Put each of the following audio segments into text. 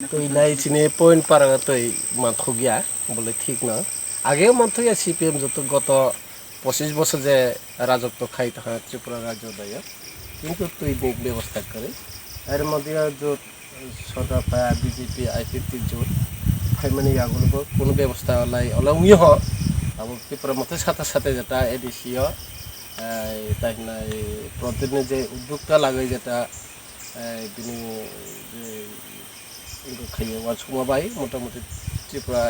तो इलाई चिने पॉइंट पारा तो माथो गया बोले ठीक ना आगे माथो गया सीपीएम जो तो गत 25 বছর যে রাজত্ব খাই থাকা ত্রিপুরা রাজ্য দায় কিন্তু তুই ব্যবস্থা করে এর মধ্যে জোট সরকার পায়া বিজেপি আইপিপি জোট ফাইমানি আগুলো কোনো ব্যবস্থা লাই অলংই হ আবো ত্রিপুরা মতে সাথে সাথে যেটা এডিসিও তাই না প্রতিদিন যে উদ্যোগটা লাগে যেটা তিনি খাইয়ে ওয়াল সমাবাই মোটামুটি ত্রিপুরা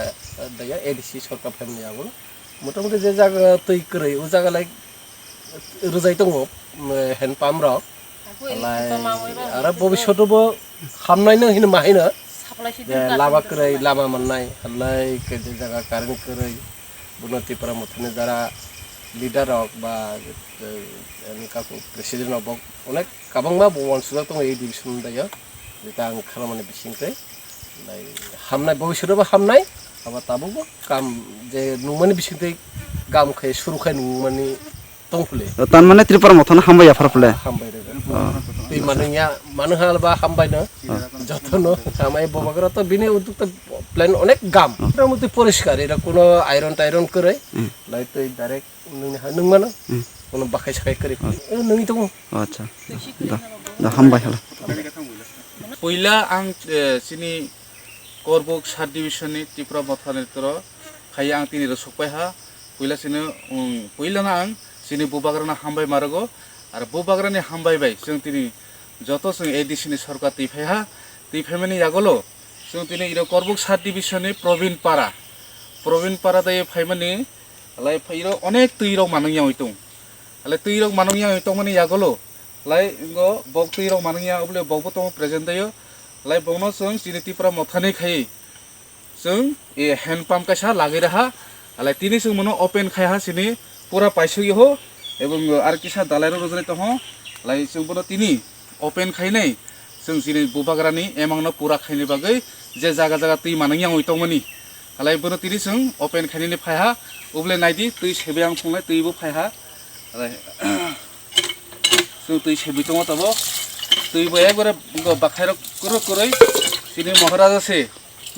দায়া এডিসি সরকার ফাইমানি আগুলো মোটামুটি যে জায়গা তৈরি করে ও জায়গায় রোজাই দङ হেন্ড পাম্প রক आरो भबिष्यतबो हामनायनो हिनो माहिनो लामा करै लामा मोननाय हल्लाय केजे जागा कारेन्ट करै बुनतिपरा मथने जारा लिडार रक बा निकाको प्रेसिडेन्ट अब अनेक काबांबा बवन सुजा दङ ए डिभिजन दायो जेता आं खालामनाय बिसिंखै हामनाय भबिष्यतबो हामनाय अब ताबो काम जे नुमानि बिसिंखै गामखै सुरुखाय नुमानि दंफुले तान माने त्रिपुरा मथन हामबाय फारफुले हामबाय दै मानैया मानो हालबा हामबायनो যতনো আমায় ববাগরা তো বিনে উদ্যোক্ত প্ল্যান অনেক গাম এর মধ্যে পরিষ্কার এরা কোনো আয়রন টাইরন করে লাই তো ডাইরেক্ট নং মানো কোনো বাখাই সাখাই করে নই তো আচ্ছা দা হামবাय হলো পয়লা आं सिनि करबुक साब डिभिजननि त्रिपुरा मथानि तर खाय आं तिनि रसकबाय हा पयला सिनो पयलाना आं सिनि बुबाग्राना हामबाय मारगो आरो बुबाग्रानि हामबायबाय जों तिनि যত जों एडिसिनि सरकार तैफायमानि आगोलो जों तिनि इरो करबुक साब डिभिजननि प्रवीण पारा दायो फायमानि लाई फैरो अनेक तैरो मानंगिया हयतं आले तैरो मानंगिया हयतं मानि आगोलो लाई गो बक तैरो मानंगिया अबले बकबो तो प्रेजेन्ट दायो लाई बनो जों सिनि त्रिपुरा मथानि खाय जों ए हैंड पाम्प कासा लागै रहा आले तिनि जों मनो ओपन खायहा सिनि पूरा पाइसुयो हो एवं आर किसा दालायरो रजले तो हो लाई जों बनो तिनि ओपन खायनाय जों सिनि बुबाग्रानि एमांनो पूरा खायनि बागै जे जागा जागा तै मानंगिया हयतंमोनि आले बनो तिनि जों ओपन खायनि फायहा उबले नायदि तै सेबे आं फंनाय तैबो फायहा आले जों तै सेबि दङ तबो तैबो एकबारे बाखायरो कुरु कुरै सिनि महाराजा से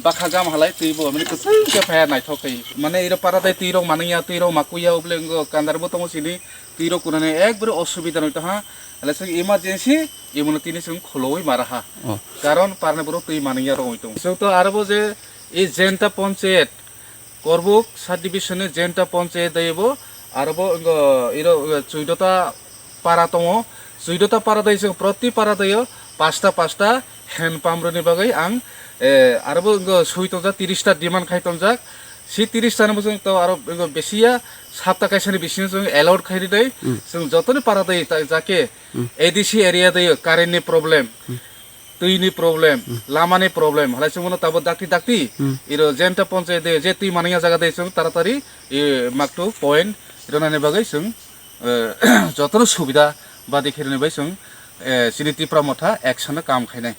बाखा गाम हालाय तैबो माने कसै के फाया नायथकै माने इरो पारादाय तैरो मानंगिया तैरो माकुया उबले कान्दारबो दङ सिनि तैरो कुनाने एकबारे असुबिदा नयता हा आले जों इमार्जेन्सि इमनो तिनि जों खलौय माराहा कारण पारने बरो तै मानंगिया रयतं जों तो आरोबो जे ए जेन्टा पन्चायत करबुक साब डिभिजननि जेन्टा पन्चायत दायबो आरोबो इरो 14टा पारा दङ 14टा पारा दाय जों प्रति पारा दायो 5टा हैंड पाम्पनि बागै आं आरोबो सयतंजा 30टा डिमान्ड खायतंजाक सि 30टा जों तो आरो बेसिया 7टा कायसानि बिसिनो जों एलाउड खायरि दै जों जतनि पारा दै जाके एडिसि एरिया दै कारेन्टनि प्रब्लेम दैनि प्रब्लेम लामानि प्रब्लेम हलाय जों ताबो दाक्ति इरो जेन्टा पन्चायत दै जे दै मानैया जागा दै जों तारातारि ए माकटु पॉइंट रनानि बागै जों जतनो सुबिदा बादि खेरनि बाय जों सिनि त्रिपुरा मथा एक्सन काम खायनाय